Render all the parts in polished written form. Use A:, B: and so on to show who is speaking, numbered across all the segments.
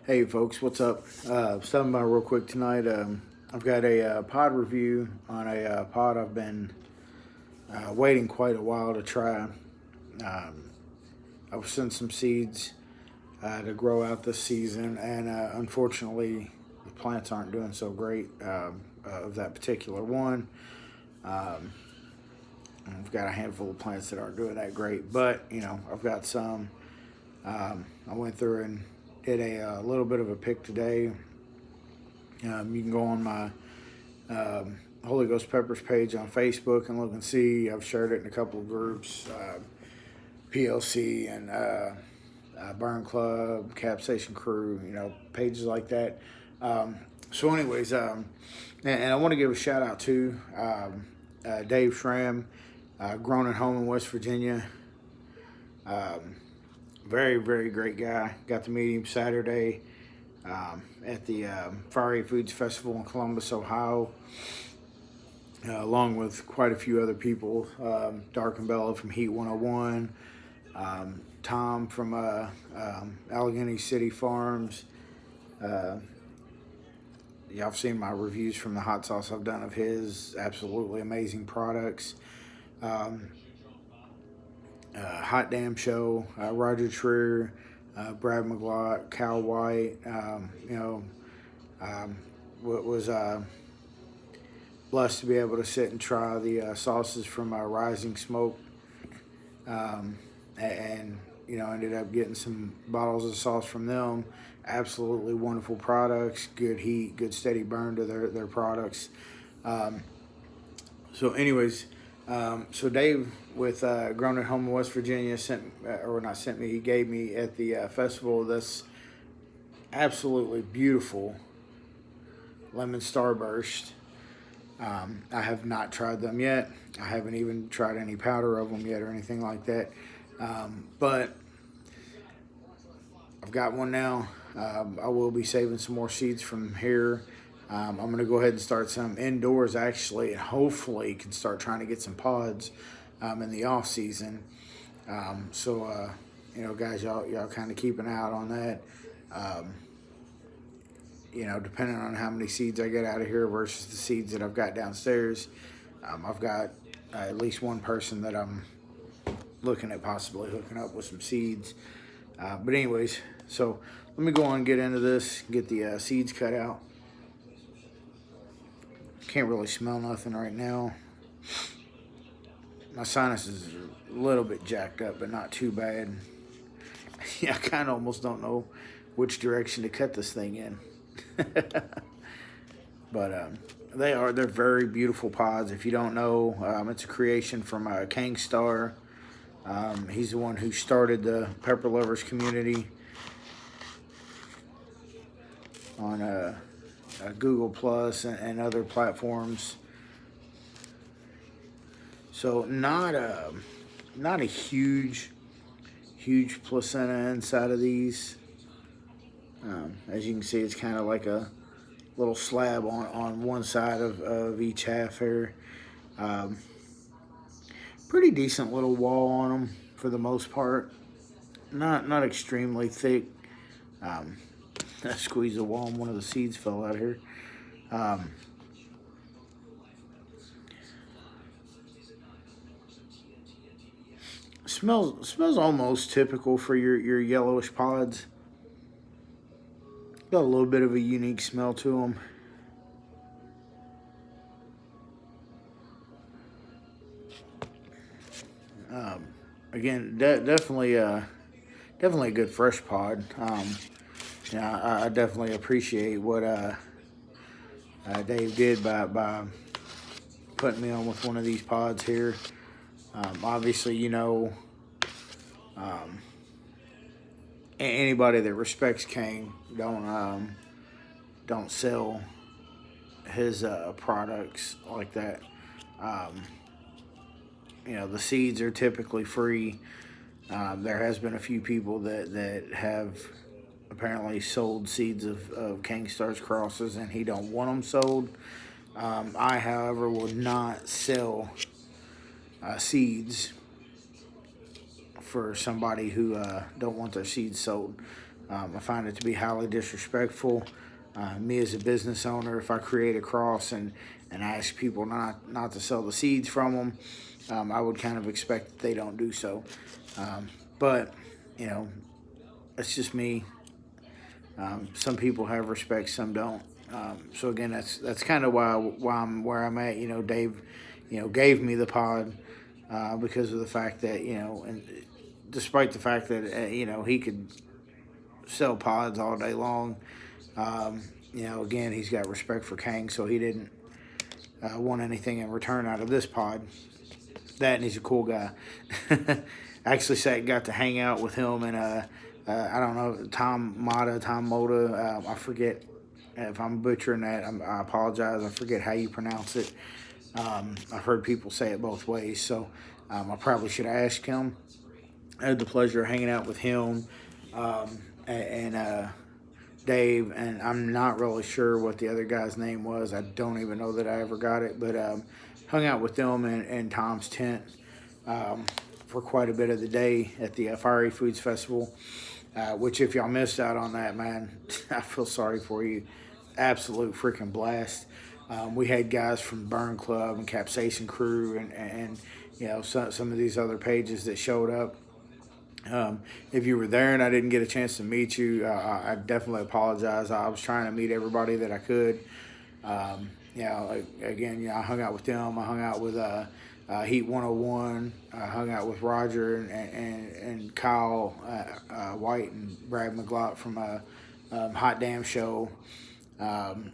A: Hey folks, what's up? Stopping by real quick tonight. I've got a pod review on a pod I've been waiting quite a while to try. I was sent some seeds to grow out this season, and unfortunately, the plants aren't doing so great of that particular one. I've got a handful of plants that aren't doing that great, but I've got some. I went through and did a little bit of a pick today. You can go on my Holy Ghost Peppers page on Facebook and look and see. I've shared it in a couple of groups, PLC and Burn Club, Capsation Crew, pages like that. Anyways, and I want to give a shout out to Dave Schramm, grown at home in West Virginia. Very, very great guy. Got to meet him Saturday at the Fiery Foods Festival in Columbus, Ohio, along with quite a few other people. Dark and Bella from Heat 101, Tom from Allegheny City Farms. Y'all have seen my reviews from the hot sauce I've done of his. Absolutely amazing products. Hot Damn Show, Roger Trier, Brad McGlott, Cal White, was blessed to be able to sit and try the sauces from Rising Smoke, and ended up getting some bottles of sauce from them. Absolutely wonderful products, good heat, good steady burn to their products. So Dave with Grown at Home in West Virginia he gave me at the festival this absolutely beautiful lemon Starburst. I have not tried them yet. I haven't even tried any powder of them yet or anything like that. But I've got one now. I will be saving some more seeds from here. I'm going to go ahead and start some indoors actually, and hopefully can start trying to get some pods in the off season. Guys, y'all kind of keep an eye out on that. Depending on how many seeds I get out of here versus the seeds that I've got downstairs, I've got at least one person that I'm looking at possibly hooking up with some seeds. But anyways, so let me go on and get into this, get the seeds cut out. Can't really smell nothing right now. My sinuses are a little bit jacked up, but not too bad. I kind of almost don't know which direction to cut this thing in. But they're very beautiful pods. If you don't know, it's a creation from Kang Star. He's the one who started the Pepper Lovers community on Google Plus and other platforms. So not a huge placenta inside of these. As you can see, it's kind of like a little slab on one side of each half here. Pretty decent little wall on them for the most part. Not extremely thick. I squeezed the wall and one of the seeds fell out here. Smells almost typical for your yellowish pods. Got a little bit of a unique smell to them. Again, definitely a good fresh pod. I definitely appreciate what Dave did by putting me on with one of these pods here. Obviously, anybody that respects Kang don't sell his products like that. The seeds are typically free. There has been a few people that have apparently sold seeds of King Star's crosses, and he don't want them sold. I, however, would not sell seeds for somebody who don't want their seeds sold. I find it to be highly disrespectful. Me as a business owner, if I create a cross and ask people not to sell the seeds from them, I would kind of expect that they don't do so. But you know, that's just me. Some people have respect, some don't. So again, that's kind of why I'm where I'm at. Dave, gave me the pod because of the fact that and despite the fact that he could sell pods all day long. Again, he's got respect for Kang, so he didn't want anything in return out of this pod. That, and he's a cool guy. Actually, got to hang out with him and I don't know, Tom Moda. I forget if I'm butchering that. I apologize. I forget how you pronounce it. I've heard people say it both ways, so I probably should ask him. I had the pleasure of hanging out with him and Dave, and I'm not really sure what the other guy's name was. I don't even know that I ever got it, but hung out with them in Tom's tent for quite a bit of the day at the Fiery Foods Festival, which if y'all missed out on that, man, I feel sorry for you. Absolute freaking blast. We had guys from Burn Club and Capsaicin Crew and some of these other pages that showed up. If you were there and I didn't get a chance to meet you, I definitely apologize. I was trying to meet everybody that I could. Again, I hung out with them. I hung out with Heat 101. I hung out with Roger and Kyle White and Brad McGlott from Hot Damn Show.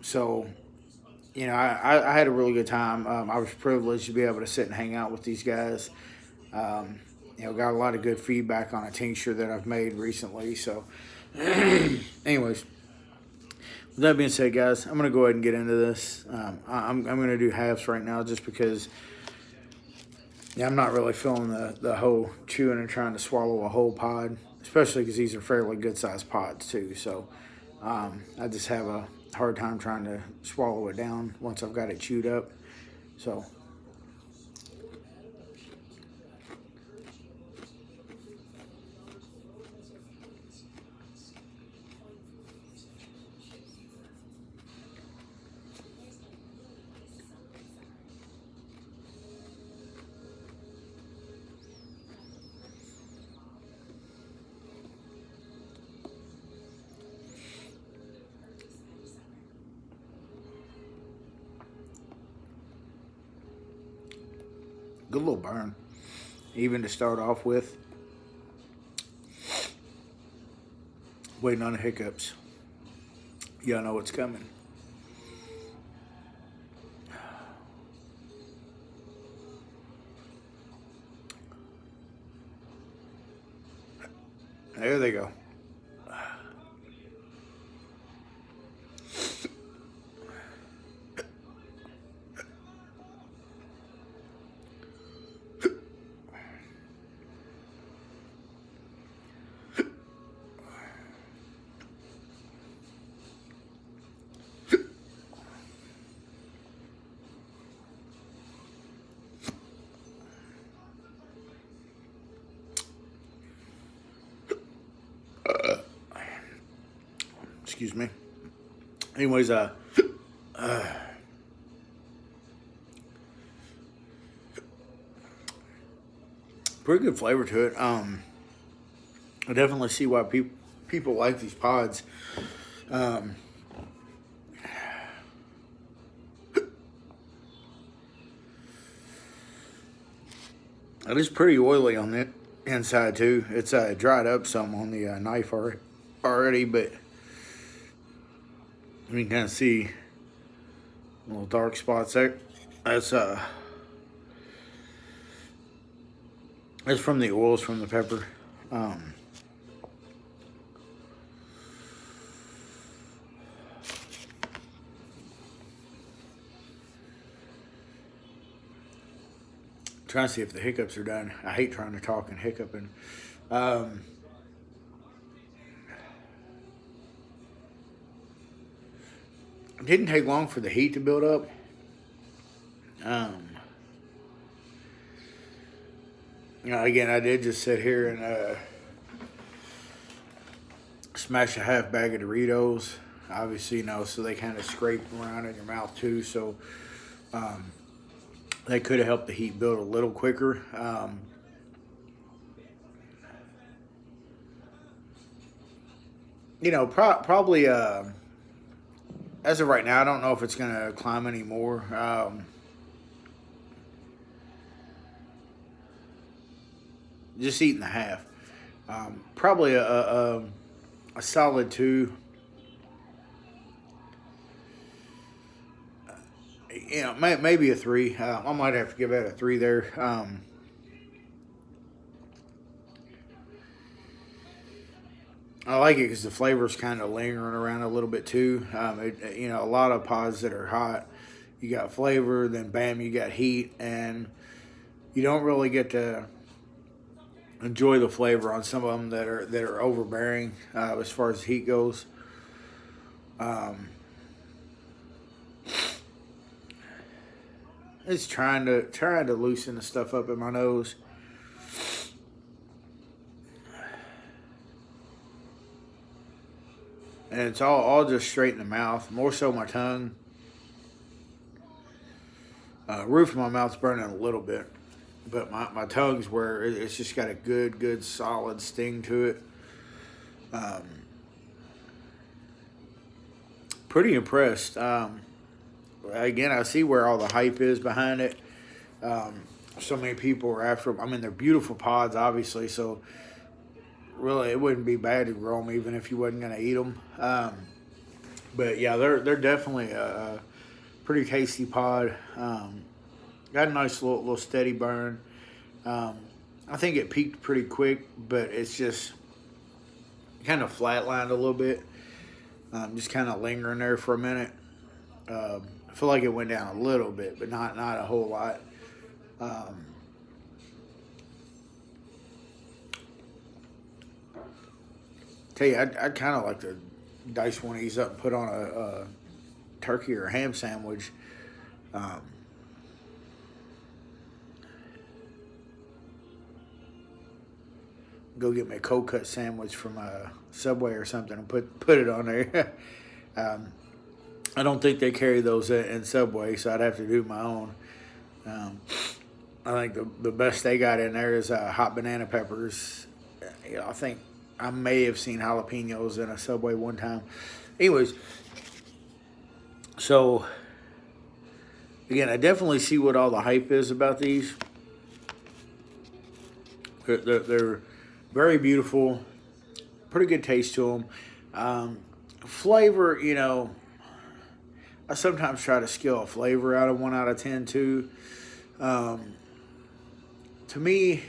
A: So, I had a really good time. I was privileged to be able to sit and hang out with these guys. Got a lot of good feedback on a tincture that I've made recently. So, anyways, with that being said, guys, I'm going to go ahead and get into this. I'm going to do halves right now just because I'm not really feeling the whole chewing and trying to swallow a whole pod, especially because these are fairly good-sized pods, too. So, I just have a hard time trying to swallow it down once I've got it chewed up. So, good little burn, even to start off with. Waiting on the hiccups. Y'all know what's coming. There they go. Excuse me. Anyways, pretty good flavor to it. I definitely see why people like these pods. It is pretty oily on the inside too. It's dried up some on the knife already, but you can kind of see little dark spots there. That's from the oils from the pepper. Trying to see if the hiccups are done. I hate trying to talk and hiccuping. It didn't take long for the heat to build up. Again, I did just sit here and smash a half bag of Doritos. Obviously, so they kind of scrape around in your mouth too. So they could have helped the heat build a little quicker. Probably as of right now, I don't know if it's going to climb anymore. Just eating the half. Probably a solid 2. Maybe a 3. I might have to give that a 3 there. I like it because the flavor's kind of lingering around a little bit too. A lot of pods that are hot, you got flavor, then bam, you got heat, and you don't really get to enjoy the flavor on some of them that are overbearing as far as heat goes. It's trying to loosen the stuff up in my nose. And it's all just straight in the mouth, more so my tongue. Roof of my mouth's burning a little bit, but my tongue's where it's just got a good solid sting to it. Pretty impressed. Again, I see where all the hype is behind it. So many people are after them. I mean, they're beautiful pods, obviously, so really it wouldn't be bad to grow them even if you wasn't going to eat them. But yeah, they're definitely a pretty tasty pod. Got a nice little steady burn. I think it peaked pretty quick, but it's just kind of flatlined a little bit. Just kind of lingering there for a minute. I feel like it went down a little bit, but not a whole lot. Tell you, I'd kind of like to dice one of these up and put on a turkey or a ham sandwich. Go get me a cold cut sandwich from a Subway or something and put it on there. I don't think they carry those in Subway, so I'd have to do my own. I think the best they got in there is hot banana peppers. I think I may have seen jalapenos in a Subway one time. Anyways, so again, I definitely see what all the hype is about these. They're very beautiful, pretty good taste to them. Flavor, I sometimes try to scale a flavor out of 1 out of 10 too. To me,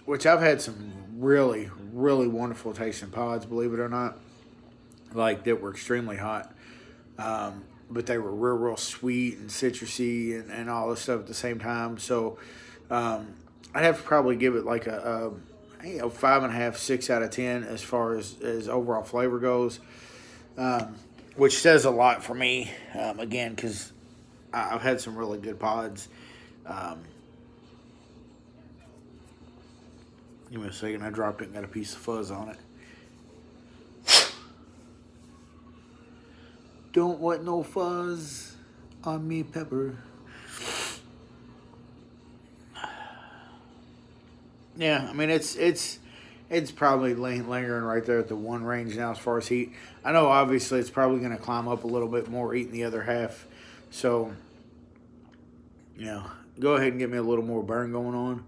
A: which I've had some really, really wonderful tasting pods, believe it or not, like that were extremely hot. But they were real sweet and citrusy and all this stuff at the same time. So I'd have to probably give it like a 5.5, 6 out of 10 as far as overall flavor goes. Which says a lot for me, again, because I've had some really good pods. Give me a second, I dropped it and got a piece of fuzz on it. Don't want no fuzz on me, Pepper. Yeah, I mean, it's probably lingering right there at the 1 range now as far as heat. I know obviously it's probably going to climb up a little bit more eating the other half. So, go ahead and get me a little more burn going on.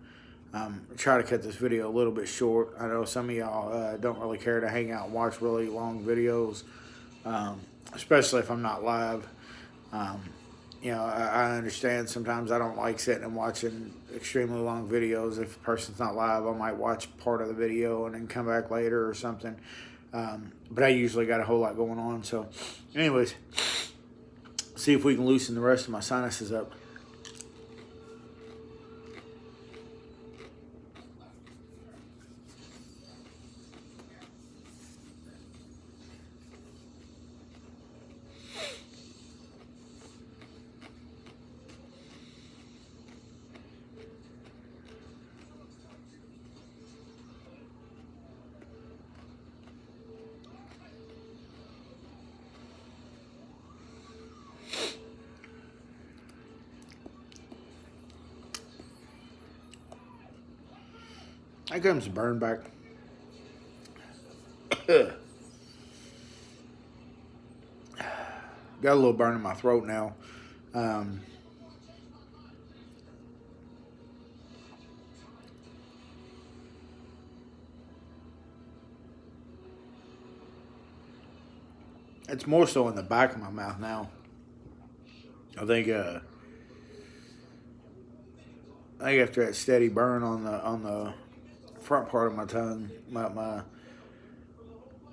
A: Try to cut this video a little bit short. I know some of y'all don't really care to hang out and watch really long videos, especially if I'm not live. I understand sometimes I don't like sitting and watching extremely long videos. If a person's not live, I might watch part of the video and then come back later or something. But I usually got a whole lot going on. So anyways, see if we can loosen the rest of my sinuses up. Here comes the burn back. Got a little burn in my throat now. It's more so in the back of my mouth now. I think after that steady burn on the front part of my tongue, my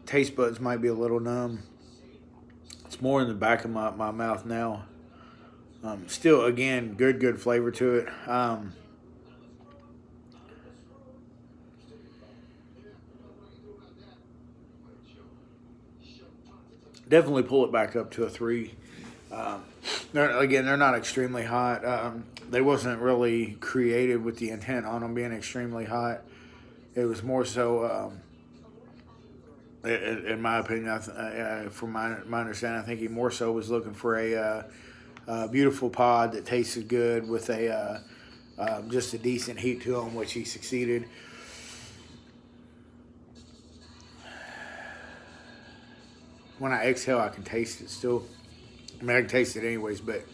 A: taste buds might be a little numb. It's more in the back of my mouth now. Still, again, good flavor to it. Definitely pull it back up to a 3. They're not extremely hot. They wasn't really created with the intent on them being extremely hot. It was more so, in my opinion, from my understanding, I think he more so was looking for a beautiful pod that tasted good with just a decent heat to them, which he succeeded. When I exhale, I can taste it still. I mean, I can taste it anyways, but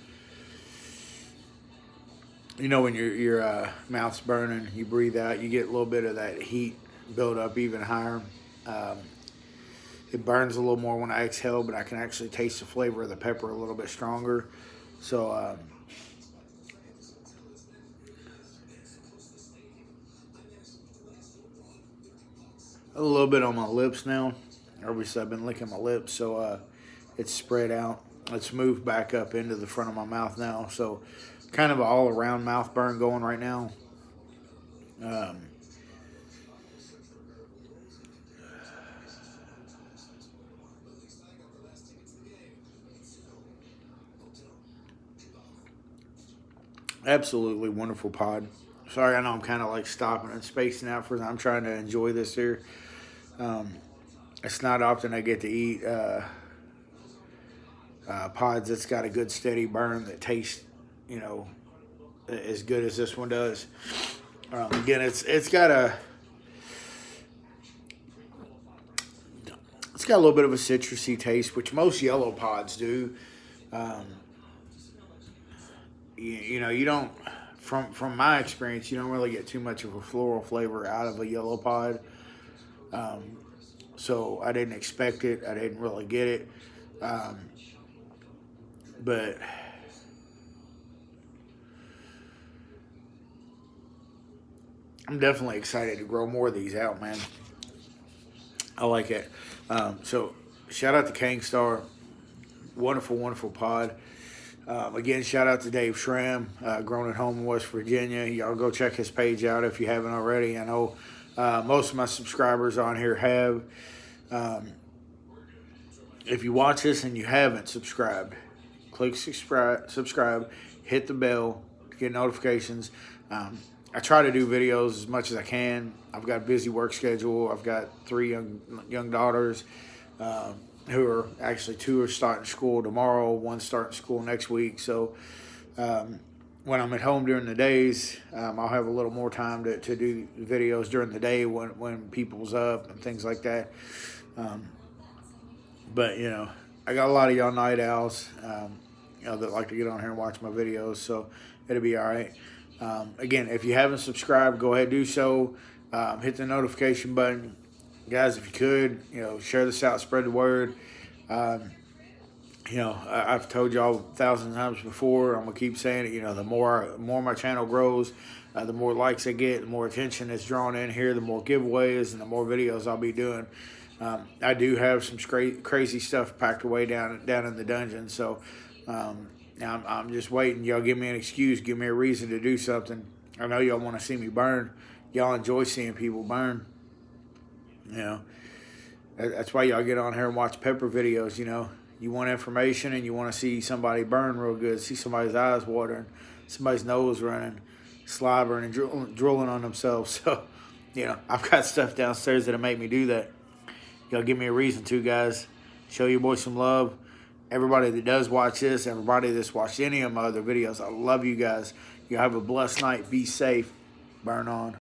A: you know when your mouth's burning, you breathe out, you get a little bit of that heat build up even higher. It burns a little more when I exhale, but I can actually taste the flavor of the pepper a little bit stronger. So a little bit on my lips now. Obviously, I've been licking my lips, so it's spread out. Let's move back up into the front of my mouth now. So kind of an all-around mouth burn going right now. Absolutely wonderful pod. Sorry, I know I'm kind of like stopping and spacing out for. I'm trying to enjoy this here. It's not often I get to eat pods that's got a good steady burn that tastes, as good as this one does. Again, it's got a little bit of a citrusy taste, which most yellow pods do. You don't, from my experience, you don't really get too much of a floral flavor out of a yellow pod. So I didn't expect it. I didn't really get it. But I'm definitely excited to grow more of these out, man. I like it. So shout out to Kangstar. Wonderful, wonderful pod. Again, shout out to Dave Schramm, grown at home in West Virginia. Y'all go check his page out if you haven't already. I know most of my subscribers on here have. If you watch this and you haven't subscribed, click subscribe, hit the bell to get notifications. I try to do videos as much as I can. I've got a busy work schedule. I've got 3 young daughters. Who are actually 2 are starting school tomorrow, 1 starting school next week. So when I'm at home during the days, I'll have a little more time to do videos during the day when people's up and things like that. But I got a lot of y'all night owls, that like to get on here and watch my videos. So it'll be all right. Again, if you haven't subscribed, go ahead and do so. Hit the notification button. Guys, if you could, share this out, spread the word. I've told y'all 1,000 times before. I'm gonna keep saying it. The more my channel grows, the more likes I get, the more attention is drawn in here, the more giveaways and the more videos I'll be doing. I do have some crazy stuff packed away down in the dungeon. So now I'm just waiting. Y'all give me an excuse, give me a reason to do something. I know y'all want to see me burn. Y'all enjoy seeing people burn. That's why y'all get on here and watch pepper videos. You want information and you want to see somebody burn real good, see somebody's eyes watering, somebody's nose running, slobbering and drooling on themselves. So, I've got stuff downstairs that'll make me do that. Y'all give me a reason to, guys. Show your boy some love. Everybody that does watch this, everybody that's watched any of my other videos, I love you guys. Y'all have a blessed night. Be safe. Burn on.